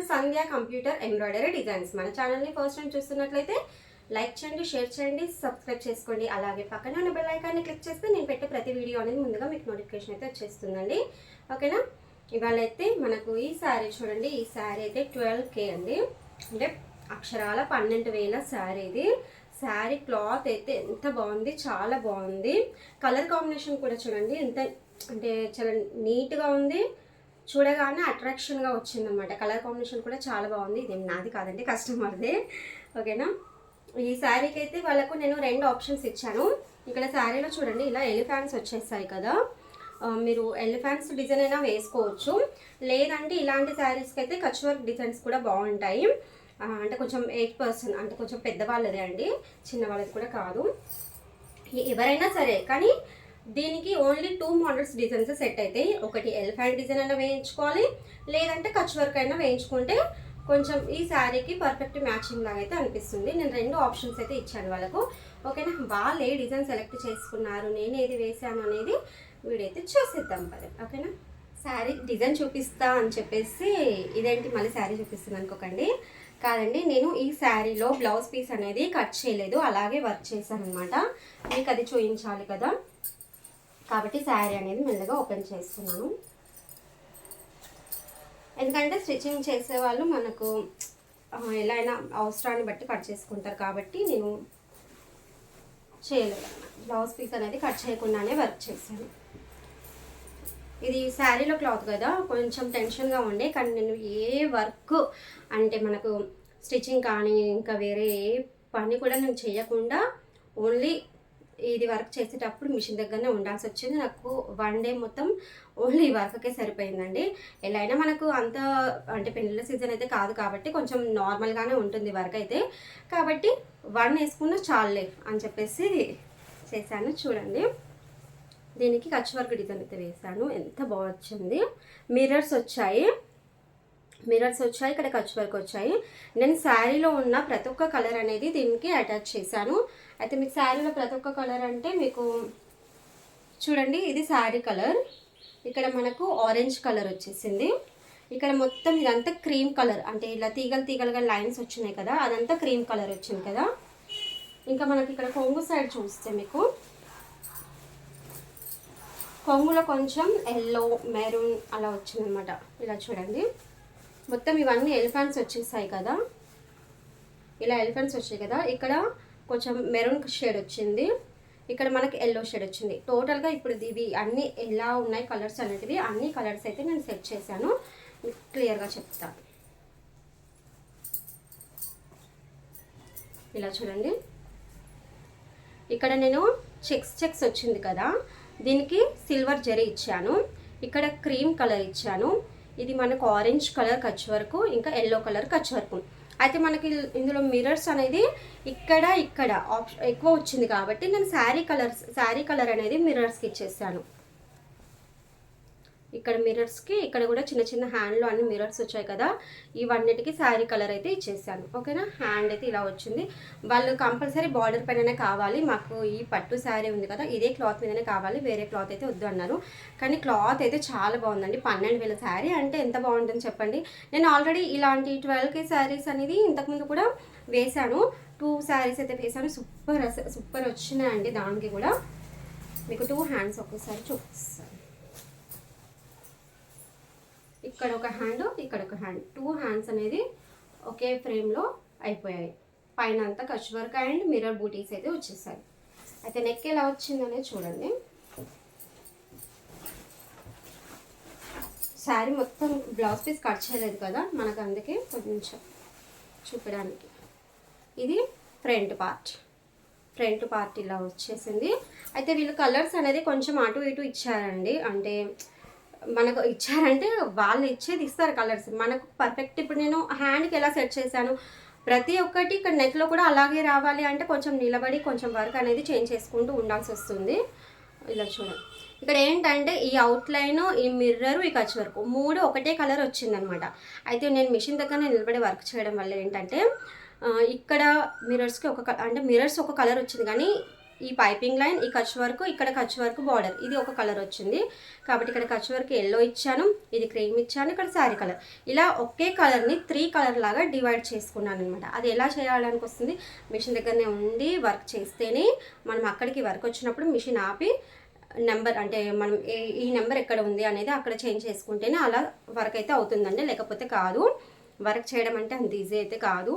సంధ్య computer embroidery designs. మన ఛానల్ని first time చూస్తున్నట్లయితే లైక్ చేయండి, షేర్ చేయండి, సబ్స్క్రైబ్ చేసుకోండి. అలాగే పక్కనే ఉన్న బెల్ ఐకాన్ని క్లిక్ చేస్తే నేను పెట్టే ప్రతి వీడియో అనేది ముందుగా మీకు నోటిఫికేషన్ అయితే వచ్చేస్తుందండి. ఓకేనా? ఇవాళ అయితే మనకు ఈ శారీ చూడండి. ఈ శారీ అయితే 12K అండి, అంటే అక్షరాల 12,000 శారీ. ఇది శారీ క్లాత్ అయితే ఎంత బాగుంది, చాలా బాగుంది. కలర్ కాంబినేషన్ కూడా చూడండి ఎంత అంటే చాలా నీట్గా ఉంది, చూడగానే అట్రాక్షన్గా వచ్చిందనమాట. కలర్ కాంబినేషన్ కూడా చాలా బాగుంది. ఇదేం నాది కాదండి, కస్టమర్దే. ఓకేనా? ఈ శారీకి అయితే వాళ్ళకు నేను 2 ఆప్షన్స్ ఇచ్చాను. ఇక్కడ శారీలో చూడండి ఇలా ఎలిఫాంట్స్ వచ్చేస్తాయి కదా, మీరు ఎలిఫాంట్స్ డిజైన్ అయినా వేసుకోవచ్చు. లేదంటే ఇలాంటి శారీస్కి అయితే కచ్ వర్క్ డిజైన్స్ కూడా బాగుంటాయి. అంటే కొంచెం ఏజ్ పర్సన్, అంటే కొంచెం పెద్దవాళ్ళదే అండి, చిన్నవాళ్ళది కూడా కాదు, ఎవరైనా సరే. కానీ దీనికి ఓన్లీ 2 మోడల్స్ డిజైన్స్ సెట్ అవుతాయి. ఒకటి ఎలిఫెంట్ డిజైన్ అయినా వేయించుకోవాలి, లేదంటే కచ్ వర్క్ అయినా వేయించుకుంటే కొంచెం ఈ శారీకి పర్ఫెక్ట్ మ్యాచింగ్ లాగా అయితే అనిపిస్తుంది. నేను 2 ఆప్షన్స్ అయితే ఇచ్చాను వాళ్ళకు. ఓకేనా? వాళ్ళు ఏ డిజైన్ సెలెక్ట్ చేసుకున్నారు, నేను ఏది వేసాను అనేది వీడియో అయితే చూసేద్దాం పదే. ఓకేనా? శారీ డిజైన్ చూపిస్తా అని చెప్పేసి ఇదేంటి మళ్ళీ శారీ చూపిస్తుంది అనుకోకండి. కాదండి, నేను ఈ శారీలో బ్లౌజ్ పీస్ అనేది కట్ చేయలేదు, అలాగే వర్క్ చేశాను అనమాట. మీకు అది చూపించాలి కదా, కాబట్టి శారీ అనేది మెల్లగా ఓపెన్ చేస్తున్నాను. ఎందుకంటే స్టిచ్చింగ్ చేసేవాళ్ళు మనకు ఎలా అయినా అవసరాన్ని బట్టి కట్ చేసుకుంటారు, కాబట్టి నేను చేయలేదు. బ్లౌజ్ పీస్ అనేది కట్ చేయకుండానే వర్క్ చేశాను. ఇది శారీలో క్లాత్ కదా, కొంచెం టెన్షన్గా ఉండే, కానీ నేను ఏ వర్క్ అంటే మనకు స్టిచ్చింగ్ కానీ ఇంకా వేరే ఏ పని కూడా నేను చేయకుండా ఓన్లీ ఇది వర్క్ చేసేటప్పుడు మిషన్ దగ్గరనే ఉండాల్సి వచ్చింది. నాకు 1 డే మొత్తం ఓన్లీ ఈ వర్క్కే సరిపోయిందండి. ఎలా అయినా మనకు అంత అంటే పెళ్ళిళ్ళ సీజన్ అయితే కాదు కాబట్టి కొంచెం నార్మల్గానే ఉంటుంది వర్క్ అయితే, కాబట్టి 1 వేసుకున్న చాలులే అని చెప్పేసి చేశాను. చూడండి, దీనికి కచ్ వర్క్ డిజైన్ అయితే వేసాను, ఎంత బాగా వచ్చింది. మిర్రర్స్ వచ్చాయి, ఇక్కడ కచ్ వర్క్ వచ్చాయి. నేను శారీలో ఉన్న ప్రతి ఒక్క కలర్ అనేది దీనికి అటాచ్ చేశాను. అయితే మీకు శారీలో ప్రతి ఒక్క కలర్ అంటే మీకు చూడండి, ఇది శారీ కలర్, ఇక్కడ మనకు ఆరెంజ్ కలర్ వచ్చేసింది. ఇక్కడ మొత్తం ఇదంతా క్రీమ్ కలర్, అంటే ఇలా తీగలుగా లైన్స్ వచ్చినాయి కదా, అదంతా క్రీమ్ కలర్ వచ్చింది కదా. ఇంకా మనకి ఇక్కడ కొంగు సైడ్ చూస్తే మీకు కొంగులో కొంచెం ఎల్లో మెరూన్ అలా వచ్చిందనమాట. ఇలా చూడండి, మొత్తం ఇవన్నీ ఎలిఫెంట్స్ వచ్చేసాయి కదా, ఇలా ఎలిఫెంట్స్ వచ్చాయి కదా. ఇక్కడ కొంచెం మెరూన్ షేడ్ వచ్చింది, ఇక్కడ మనకి ఎల్లో షేడ్ వచ్చింది. టోటల్గా ఇప్పుడు ఇవి అన్నీ ఎలా ఉన్నాయి కలర్స్ అనేటివి, అన్ని కలర్స్ అయితే నేను సెట్ చేశాను, క్లియర్గా చెప్తాను. ఇలా చూడండి, ఇక్కడ నేను చెక్స్ వచ్చింది కదా, దీనికి సిల్వర్ జరీ ఇచ్చాను, ఇక్కడ క్రీమ్ కలర్ ఇచ్చాను. ఇది మనకు ఆరెంజ్ కలర్ కచ్ వర్క్, ఇంకా ఎల్లో కలర్ కచ్ వర్క్. అయితే మనకి ఇందులో మిర్రర్స్ అనేది ఇక్కడ ఎక్కువ వచ్చింది కాబట్టి నేను శారీ కలర్ అనేది మిర్రర్స్కి ఇచ్చేసాను. ఇక్కడ మిర్రర్స్కి ఇక్కడ కూడా చిన్న చిన్న హ్యాండ్లో అన్ని మిర్రర్స్ వచ్చాయి కదా, ఇవన్నిటికీ శారీ కలర్ అయితే ఇచ్చేసాను. ఓకేనా? హ్యాండ్ అయితే ఇలా వచ్చింది. వాళ్ళు కంపల్సరీ బార్డర్ పైననే కావాలి, మాకు ఈ పట్టు శారీ ఉంది కదా ఇదే క్లాత్ మీదనే కావాలి, వేరే క్లాత్ అయితే వద్దు అన్నారు. కానీ క్లాత్ అయితే చాలా బాగుందండి. 12,000 శారీ అంటే ఎంత బాగుంటుంది చెప్పండి. నేను ఆల్రెడీ ఇలాంటి 12K శారీస్ అనేది ఇంతకుముందు కూడా వేశాను, 2 శారీస్ అయితే వేశాను. సూపర్ వచ్చినాయండి. దానికి కూడా మీకు 2 హ్యాండ్స్ ఒక్కసారి చూపిస్తాను. ఇక్కడ ఒక హ్యాండ్, ఇక్కడ ఒక హ్యాండ్, 2 హ్యాండ్స్ అనేది ఒకే ఫ్రేమ్లో అయిపోయాయి. పైన అంతా కచ్ వర్క్ అండ్ మిర్రర్ బూటీస్ అయితే వచ్చేసాయి. అయితే నెక్ ఎలా వచ్చిందనేది చూడండి. శారీ మొత్తం బ్లౌజ్ పీస్ కట్ చేయలేదు కదా మనకు, అందుకే కొంచెం చూపడానికి. ఇది ఫ్రంట్ పార్ట్ ఇలా వచ్చేసింది. అయితే వీళ్ళు కలర్స్ అనేది కొంచెం అటు ఇటు ఇచ్చారండి, అంటే మనకు ఇచ్చారంటే వాళ్ళు ఇచ్చేది ఇస్తారు కలర్స్ మనకు పర్ఫెక్ట్. ఇప్పుడు నేను హ్యాండ్కి ఎలా సెట్ చేశాను, ప్రతి ఒక్కటి ఇక్కడ నెక్లో కూడా అలాగే రావాలి అంటే కొంచెం నిలబడి కొంచెం వర్క్ అనేది చేంజ్ చేసుకుంటూ ఉండాల్సి వస్తుంది. ఇలా చూడండి, ఇక్కడ ఏంటంటే ఈ అవుట్లైన్, ఈ మిర్రర్, ఈ కచ్ వర్క్ 3 ఒకటే కలర్ వచ్చిందనమాట. అయితే నేను మిషన్ దగ్గర నిలబడి వర్క్ చేయడం వల్ల ఏంటంటే ఇక్కడ మిర్రర్స్కి అంటే మిర్రర్స్ ఒక కలర్ వచ్చింది, కానీ ఈ పైపింగ్ లైన్, ఈ కచ్ వర్క్, ఇక్కడ కచ్ వర్క్ బార్డర్, ఇది ఒక కలర్ వచ్చింది కాబట్టి ఇక్కడ కచ్ వర్క్ ఎల్లో ఇచ్చాను, ఇది క్రీమ్ ఇచ్చాను, ఇక్కడ శారీ కలర్. ఇలా ఒకే కలర్ని 3 కలర్ లాగా డివైడ్ చేసుకున్నాను అనమాట. అది ఎలా చేయడానికి వస్తుంది, మిషన్ దగ్గరనే ఉండి వర్క్ చేస్తేనే మనం అక్కడికి వర్క్ వచ్చినప్పుడు మిషన్ ఆపి నెంబర్ అంటే మనం ఈ నెంబర్ ఎక్కడ ఉంది అనేది అక్కడ చేంజ్ చేసుకుంటేనే అలా వర్క్ అయితే అవుతుందండి, లేకపోతే కాదు. వర్క్ చేయడం అంటే అంత ఈజీ అయితే కాదు.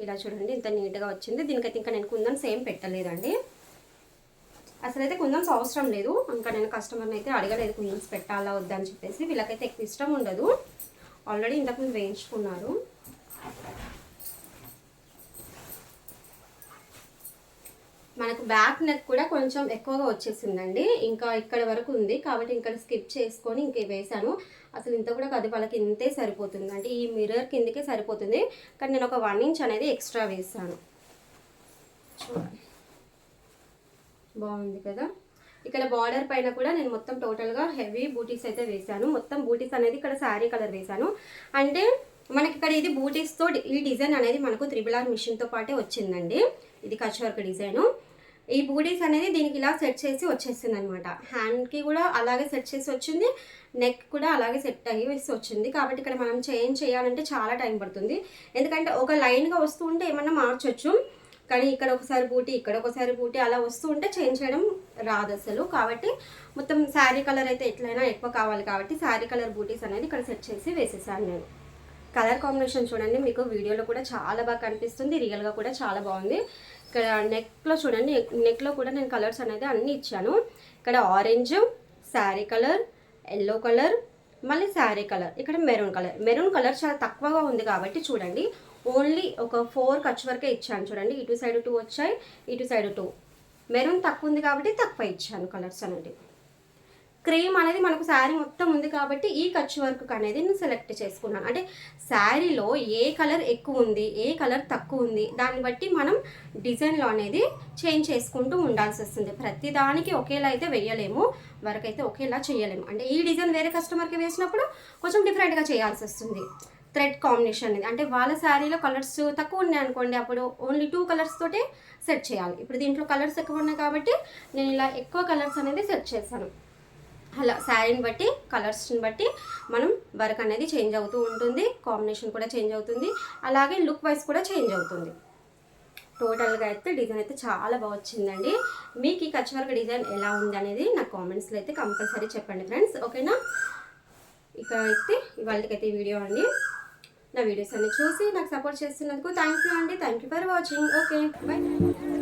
ఇలా చూడండి ఇంత నీట్గా వచ్చింది. దీనికైతే ఇంకా నేను కుందన్స్ ఏం పెట్టలేదండి, అసలైతే కుందన్స్ అవసరం లేదు. ఇంకా నేను కస్టమర్ని అయితే అడగలేదు కుందన్స్ పెట్టాలా వద్దా అని చెప్పేసి. వీళ్ళకైతే ఎక్కువ ఇష్టం ఉండదు, ఆల్రెడీ ఇంతకుముందు వేయించుకున్నారు. మనకు బ్యాక్ నెక్ కూడా కొంచెం ఎక్కువగా వచ్చేసిందండి, ఇంకా ఇక్కడ వరకు ఉంది కాబట్టి ఇక్కడ స్కిప్ చేసుకొని ఇంకే వేసాను. అసలు ఇంత కూడా కాదు, వాళ్ళకి ఇంతే సరిపోతుంది, అంటే ఈ మిర్రర్ కిందకే సరిపోతుంది. కానీ నేను ఒక 1 ఇంచ్ అనేది ఎక్స్ట్రా వేసాను. చూడండి బాగుంది కదా. ఇక్కడ బార్డర్ పైన కూడా నేను మొత్తం టోటల్గా హెవీ బూటీస్ అయితే వేసాను. మొత్తం బూటీస్ అనేది ఇక్కడ శారీ కలర్ వేసాను. అంటే మనకి ఇక్కడ ఇది బూటీస్తో ఈ డిజైన్ అనేది మనకు 3R మిషన్తో పాటే వచ్చిందండి. ఇది కచ్ వర్క్ డిజైను. ఈ బూటీస్ అనేది దీనికి ఇలా సెట్ చేసి వచ్చేసింది అనమాట. హ్యాండ్కి కూడా అలాగే సెట్ చేసి వచ్చింది, నెక్ కూడా అలాగే సెట్ అయ్యి వేసి వచ్చింది. కాబట్టి ఇక్కడ మనం చేంజ్ చేయాలంటే చాలా టైం పడుతుంది, ఎందుకంటే ఒక లైన్గా వస్తూ ఉంటే ఏమన్నా మార్చొచ్చు, కానీ ఇక్కడ ఒకసారి బూటీ ఇక్కడ ఒకసారి బూటీ అలా వస్తూ ఉంటే చేంజ్ చేయడం రాదు అసలు. కాబట్టి మొత్తం శారీ కలర్ అయితే ఎట్లయినా ఎక్కువ కావాలి కాబట్టి శారీ కలర్ బూటీస్ అనేది ఇక్కడ సెట్ చేసి వేసేసాను నేను. కలర్ కాంబినేషన్ చూడండి, మీకు వీడియోలో కూడా చాలా బాగా కనిపిస్తుంది, రియల్గా కూడా చాలా బాగుంది. ఇక్కడ నెక్లో చూడండి, నెక్లో కూడా నేను కలర్స్ అనేది అన్నీ ఇచ్చాను. ఇక్కడ orange, sari colour, yellow colour, మళ్ళీ శారీ కలర్, ఇక్కడ మెరూన్ కలర్. మెరూన్ కలర్ చాలా తక్కువగా ఉంది కాబట్టి చూడండి ఓన్లీ ఒక 4 కచ్ వరకే ఇచ్చాను. చూడండి ఇటు సైడ్ 2 వచ్చాయి, ఇటు సైడ్ 2. మెరూన్ తక్కువ ఉంది కాబట్టి తక్కువ ఇచ్చాను కలర్స్ అనేది. క్రీమ్ అనేది మనకు శారీ మొత్తం ఉంది కాబట్టి ఈ కచ్ వర్క్ అనేది నేను సెలెక్ట్ చేసుకున్నాను. అంటే శారీలో ఏ కలర్ ఎక్కువ ఉంది, ఏ కలర్ తక్కువ ఉంది, దాన్ని బట్టి మనం డిజైన్లో అనేది చేంజ్ చేసుకుంటూ ఉండాల్సి వస్తుంది. ప్రతి దానికి ఒకేలా అయితే వేయలేము, వర్క్ అయితే ఒకేలా చేయలేము. అంటే ఈ డిజైన్ వేరే కస్టమర్కి వేసినప్పుడు కొంచెం డిఫరెంట్గా చేయాల్సి వస్తుంది. థ్రెడ్ కాంబినేషన్ అనేది అంటే వాళ్ళ శారీలో కలర్స్ తక్కువ ఉన్నాయి అనుకోండి, అప్పుడు ఓన్లీ 2 కలర్స్ తోటే సెట్ చేయాలి. ఇప్పుడు దీంట్లో కలర్స్ ఎక్కువ ఉన్నాయి కాబట్టి నేను ఇలా ఎక్కువ కలర్స్ అనేది సెట్ చేశాను. అలా శారీని బట్టి కలర్స్ని బట్టి మనం వర్క్ అనేది చేంజ్ అవుతూ ఉంటుంది, కాంబినేషన్ కూడా చేంజ్ అవుతుంది, అలాగే లుక్ వైజ్ కూడా చేంజ్ అవుతుంది. టోటల్గా అయితే డిజైన్ అయితే చాలా బాగా వచ్చిందండి. మీకు ఈ కచ్ వర్క్ డిజైన్ ఎలా ఉంది అనేది నాకు కామెంట్స్లో అయితే కంపల్సరీ చెప్పండి ఫ్రెండ్స్, ఓకేనా. ఇక అయితే ఇవాళకైతే ఈ వీడియో అండి. నా వీడియోస్ అన్ని చూసి నాకు సపోర్ట్ చేస్తున్నందుకు థ్యాంక్ యూ అండి. Thank you for watching. Okay bye.